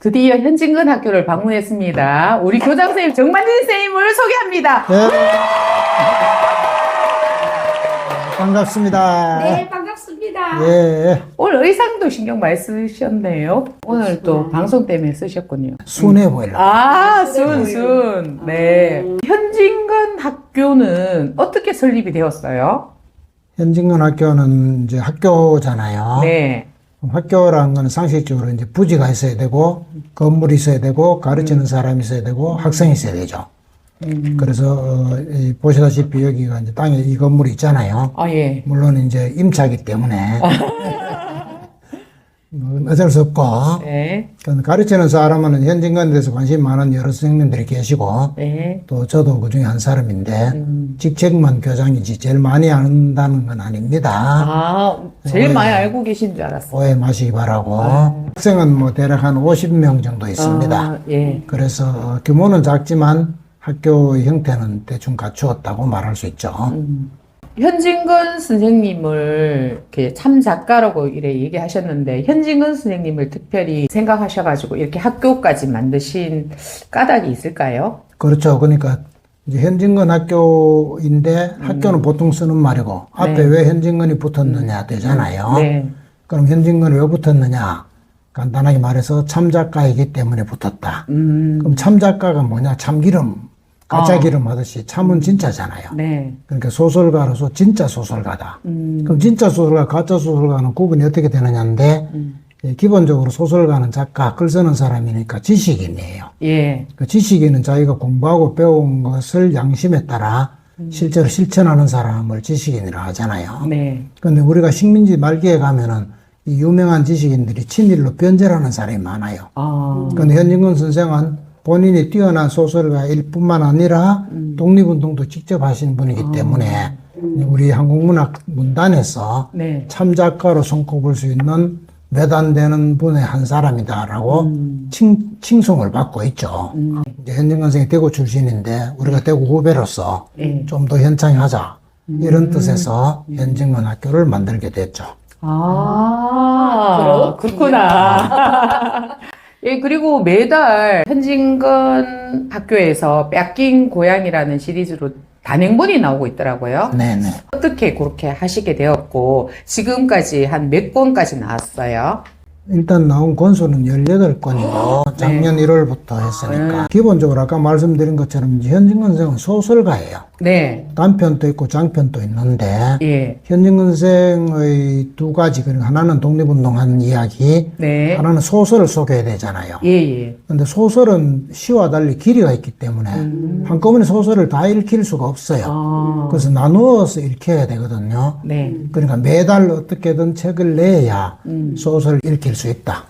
드디어 현진근 학교를 방문했습니다. 우리 교장 선생님 정만진 선생님을 소개합니다. 네. 반갑습니다. 네, 반갑습니다. 예. 오늘 의상도 신경 많이 쓰셨네요. 오늘 또 방송 때문에 쓰셨군요. 순해 보이려고. 아, 순. 네. 현진근 학교는 어떻게 설립이 되었어요? 현진근 학교는 이제 학교잖아요. 네. 학교라는 건 상식적으로 이제 부지가 있어야 되고, 건물이 있어야 되고, 가르치는 사람이 있어야 되고, 학생이 있어야 되죠. 그래서, 보시다시피 여기가 이제 땅에 이 건물이 있잖아요. 아, 예. 물론 이제 임차기 때문에. 어쩔 수 없고. 네. 가르치는 사람은 현진근에 대해서 관심이 많은 여러 선생님들이 계시고, 네. 또 저도 그 중에 한 사람인데, 직책만 교장이지 제일 많이 안다는 건 아닙니다. 아, 제일 많이 알고 계신 줄 알았어요. 오해 마시기 바라고. 학생은 뭐 대략 한 50명 정도 있습니다. 아, 예. 그래서 규모는 작지만 학교 형태는 대충 갖추었다고 말할 수 있죠. 현진근 선생님을 이렇게 참 작가라고 이래 얘기하셨는데, 현진근 선생님을 특별히 생각하셔가지고 이렇게 학교까지 만드신 까닭이 있을까요? 그렇죠. 그러니까 이제 현진근 학교인데 학교는 보통 쓰는 말이고 앞에 네. 왜 현진근이 붙었느냐 되잖아요. 네. 그럼 현진근이 왜 붙었느냐? 간단하게 말해서 참작가이기 때문에 붙었다. 그럼 참작가가 뭐냐? 참기름, 가짜기름 하듯이 참은 진짜잖아요. 네. 그러니까 소설가로서 진짜 소설가다. 그럼 진짜 소설가, 가짜 소설가는 구분이 어떻게 되느냐인데 기본적으로 소설가는 작가, 글 쓰는 사람이니까 지식인이에요. 예. 그 지식인은 자기가 공부하고 배운 것을 양심에 따라 실제로 실천하는 사람을 지식인이라 하잖아요. 네. 그런데 우리가 식민지 말기에 가면은 이 유명한 지식인들이 친일로 변절하는 사람이 많아요. 아, 그런데 현진근 선생은 본인이 뛰어난 소설가일 뿐만 아니라 독립운동도 직접 하신 분이기 때문에 우리 한국문학 문단에서 네. 참작가로 손꼽을 수 있는 몇 안 되는 분의 한 사람이다라고 칭송을 받고 있죠. 이제 현진근 선생이 대구 출신인데 우리가 대구 후배로서 좀 더 현창하자 이런 뜻에서 현진근 학교를 만들게 됐죠. 아, 그렇구나. 예, 그리고 매달 현진근 학교에서 뺏긴 고향이라는 시리즈로 단행본이 나오고 있더라고요. 네네. 어떻게 그렇게 하시게 되었고, 지금까지 한 몇 권까지 나왔어요? 일단 나온 권수는 18권이고 작년 1월부터 했으니까 기본적으로 아까 말씀드린 것처럼 이제 현진근 선생은 소설가예요. 네. 단편도 있고 장편도 있는데 예. 현진근 선생의 두 가지, 그러니까 하나는 독립운동한 이야기, 네. 하나는 소설을 소개해야 되잖아요. 예, 예. 근데 소설은 시와 달리 길이가 있기 때문에 한꺼번에 소설을 다 읽힐 수가 없어요. 아, 그래서 나누어서 읽혀야 되거든요. 네. 그러니까 매달 어떻게든 책을 내야 소설을 읽힐 수 있다.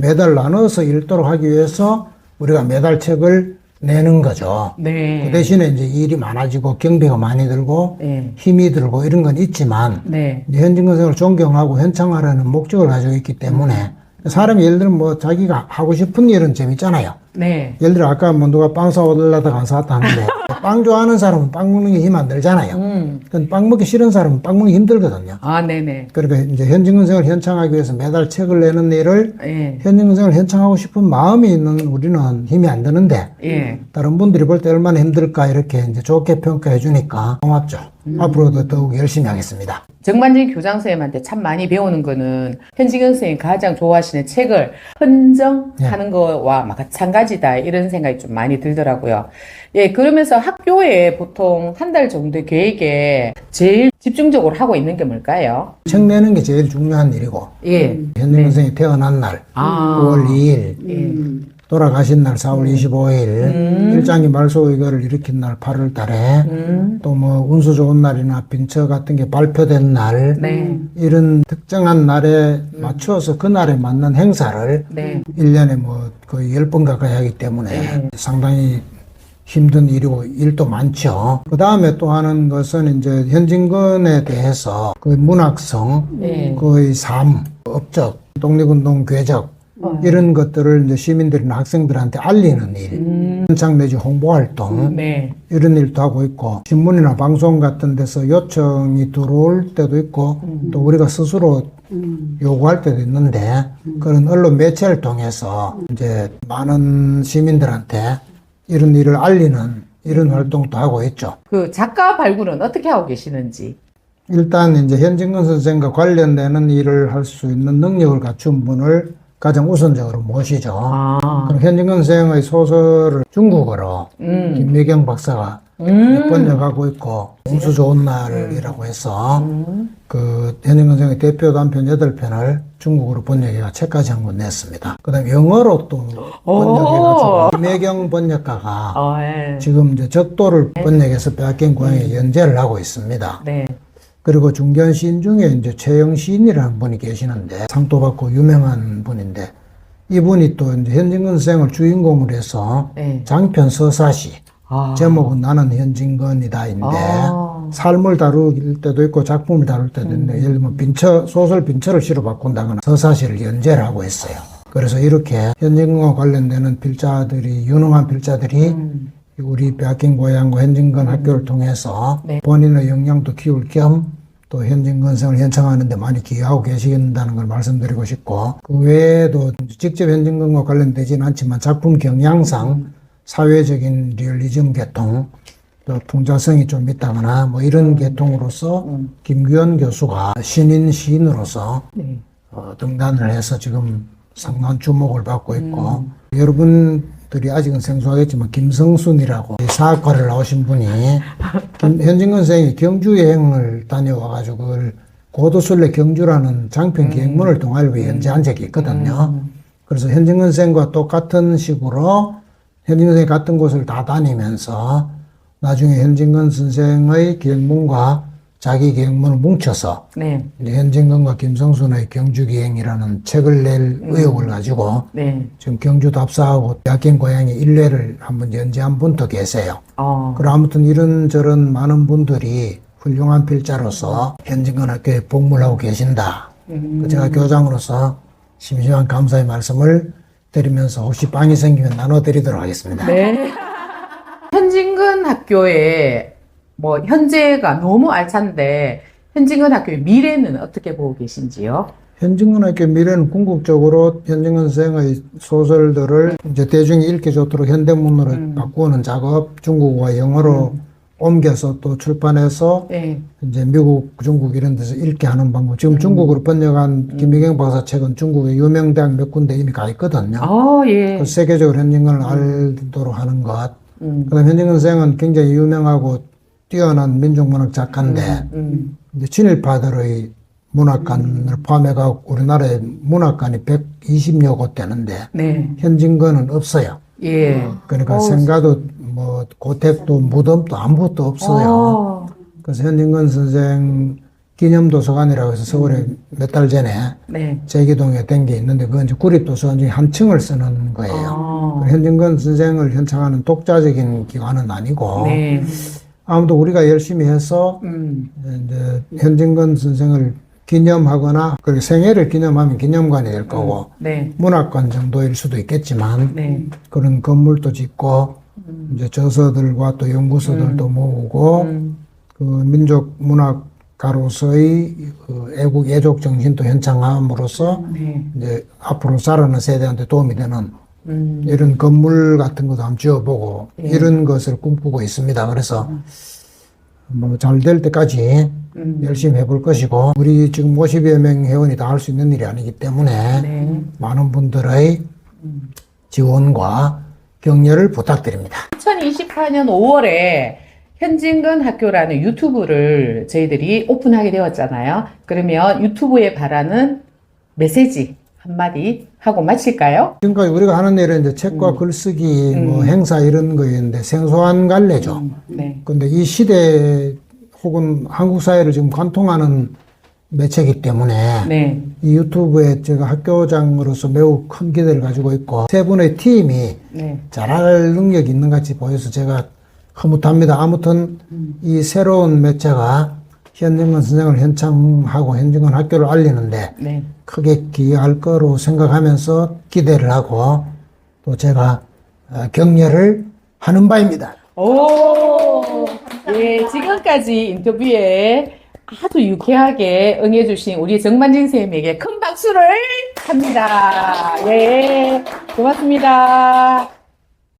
매달 나눠서 읽도록 하기 위해서 우리가 매달 책을 내는 거죠. 네. 그 대신에 이제 일이 많아지고 경비가 많이 들고 네. 힘이 들고 이런 건 있지만 네. 이제 현진근 선생을 존경하고 현창하라는 목적을 가지고 있기 때문에 사람이 예를 들면 뭐 자기가 하고 싶은 일은 재밌잖아요. 네. 예를 들어 아까 뭐 누가 빵 사오려다가 안 사왔다 하는데 빵 좋아하는 사람은 빵 먹는 게 힘 안 들잖아요. 근데 빵 먹기 싫은 사람은 빵 먹는 게 힘들거든요. 아, 네네. 그러니까 이제 현진근 선생을 현창하기 위해서 매달 책을 내는 일을 예. 현진근 선생을 현창하고 싶은 마음이 있는 우리는 힘이 안 드는데 예. 다른 분들이 볼 때 얼마나 힘들까 이렇게 이제 좋게 평가해 주니까 고맙죠. 앞으로도 더욱 열심히 하겠습니다. 정만진 교장 선생님한테 참 많이 배우는 거는 현진근 선생님이 가장 좋아하시는 책을 헌정하는 거와 마찬가지다 이런 생각이 좀 많이 들더라고요. 예, 그러면서 학교에 보통 한 달 정도 계획에 제일 집중적으로 하고 있는 게 뭘까요? 책 내는 게 제일 중요한 일이고 예. 현진근 선생이 태어난 날 아. 9월 2일 돌아가신 날 4월 25일 일장기 말소 의거를 일으킨 날 8월 달에 또 뭐 운수 좋은 날이나 빈처 같은 게 발표된 날 네. 이런 특정한 날에 맞추어서 그 날에 맞는 행사를 네. 1년에 뭐 거의 10번 가까이 하기 때문에 상당히 힘든 일이고 일도 많죠. 그 다음에 또 하는 것은 이제 현진근에 대해서 그 문학성, 네. 그의 삶, 업적, 독립운동 궤적 이런 것들을 이제 시민들이나 학생들한테 알리는 일, 현창 내지 홍보활동 네. 이런 일도 하고 있고 신문이나 방송 같은 데서 요청이 들어올 때도 있고 또 우리가 스스로 요구할 때도 있는데 그런 언론 매체를 통해서 이제 많은 시민들한테 이런 일을 알리는 이런 활동도 하고 있죠. 그 작가 발굴은 어떻게 하고 계시는지. 일단 이제 현진건 선생과 관련되는 일을 할 수 있는 능력을 갖춘 분을 가장 우선적으로 모시죠. 그럼 현진건 선생의 소설을 중국어로 김미경 박사가 번역하고 있고 공수 좋은 날이라고 해서 그 현진건 선생의 대표 단편 8편을 중국어로 번역해가 책까지 한 권 냈습니다. 그 다음에 영어로 또 번역해가지고 김혜경 번역가가 예. 지금 이제 적도를 번역해서 빼앗긴 고향에 연재를 하고 있습니다. 네. 그리고 중견 시인 중에 이제 최영 시인이라는 분이 계시는데 상도 받고 유명한 분인데 이분이 또 이제 현진건 선생을 주인공으로 해서 네. 장편 서사시 아. 제목은 나는 현진건이다인데 삶을 다룰 때도 있고 작품을 다룰 때도 있는데 예를 들면 소설 빈처를 시로 바꾼다거나 서사시를 연재를 하고 있어요. 그래서 이렇게 현진건과 관련되는 필자들이 유능한 필자들이 우리 빼앗긴 고향과 현진건 학교를 통해서 네. 본인의 역량도 키울 겸 또 현진건생을 현창하는 데 많이 기여하고 계신다는 걸 말씀드리고 싶고 그 외에도 직접 현진건과 관련되지는 않지만 작품 경향상 사회적인 리얼리즘 계통 또 풍자성이 좀 있다거나 뭐 이런 계통으로서 김규현 교수가 신인 시인으로서 네. 등단을 해서 지금 상당한 주목을 받고 있고 여러분들이 아직은 생소하겠지만 김성순이라고 사학과를 나오신 분이 현진건 선생이 경주 여행을 다녀와가지고 그걸 고도순례 경주라는 장편 기획문을 동아일보에 연재한 적이 있거든요. 그래서 현진건 선생과 똑같은 식으로 현진건 선생이 같은 곳을 다 다니면서 나중에 현진건 선생의 기획문과 자기 기획문을 뭉쳐서 네. 이제 현진건과 김성순의 경주기행이라는 책을 낼 의욕을 가지고 네. 지금 경주 답사하고 빼앗긴 고향의 일례를 한번 연재한 분도 계세요. 어. 그럼 아무튼 이런저런 많은 분들이 훌륭한 필자로서 현진건 학교에 복무하고 계신다. 제가 교장으로서 심심한 감사의 말씀을 드리면서 혹시 빵이 생기면 나눠드리도록 하겠습니다. 네. 현진건 학교에 뭐 현재가 너무 알찬데 현진건 학교의 미래는 어떻게 보고 계신지요? 현진건 학교 미래는 궁극적으로 현진건 선생의 소설들을 이제 대중이 읽기 좋도록 현대문으로 바꾸는 작업, 중국어와 영어로 옮겨서 또 출판해서 네. 이제 미국, 중국 이런 데서 읽게 하는 방법. 지금 중국어로 번역한 김미경 박사 책은 중국의 유명 대학 몇 군데 이미 가 있거든요. 예. 그 세계적으로 현진건을 알도록 하는 것. 그다음 현진건 선생은 굉장히 유명하고 뛰어난 민족문학 작가인데 이제 친일파들의 문학관을 포함해가 우리나라에 문학관이 120여 곳 되는데 네. 현진건은 없어요. 예. 그러니까 생가도 뭐 고택도 무덤도 아무것도 없어요. 그래서 현진건 선생 기념도서관이라고 해서 서울에 몇 달 전에 네. 제기동에 된 게 있는데 그건 이제 구립도서관 중에 한 층을 쓰는 거예요. 현진건 선생을 현창하는 독자적인 기관은 아니고 네. 아무도 우리가 열심히 해서 이제 현진건 선생을 기념하거나 그리고 생애를 기념하면 기념관이 될 거고 네. 문학관 정도일 수도 있겠지만 네. 그런 건물도 짓고 이제 저서들과 또 연구소들도 모으고 그 민족 문학가로서의 그 애국 애족 정신도 현창함으로써 네. 이제 앞으로 자라는 세대한테 도움이 되는 이런 건물 같은 것도 한번 지어보고 이런 것을 꿈꾸고 있습니다. 그래서 뭐 잘 될 때까지 열심히 해볼 것이고 우리 지금 50여 명 회원이 다 할 수 있는 일이 아니기 때문에 네. 많은 분들의 지원과 격려를 부탁드립니다. 2024년 5월에 현진건 학교라는 유튜브를 저희들이 오픈하게 되었잖아요. 그러면 유튜브에 바라는 메시지 한마디 하고 마칠까요? 지금까지 우리가 하는 일은 이제 책과 글쓰기, 뭐 행사 이런 거였는데 생소한 갈래죠. 네. 근데 이 시대 혹은 한국 사회를 지금 관통하는 매체이기 때문에 네. 이 유튜브에 제가 학교장으로서 매우 큰 기대를 가지고 있고 세 분의 팀이 네. 잘할 능력이 있는 것 같이 보여서 제가 흐뭇합니다. 아무튼 이 새로운 매체가 현진건 선생을 현창하고 현진건 학교를 알리는데 네. 크게 기여할 거로 생각하면서 기대를 하고 또 제가 격려를 하는 바입니다. 오, 예, 지금까지 인터뷰에 아주 유쾌하게 응해주신 우리 정만진 선생님에게 큰 박수를 합니다. 예, 고맙습니다.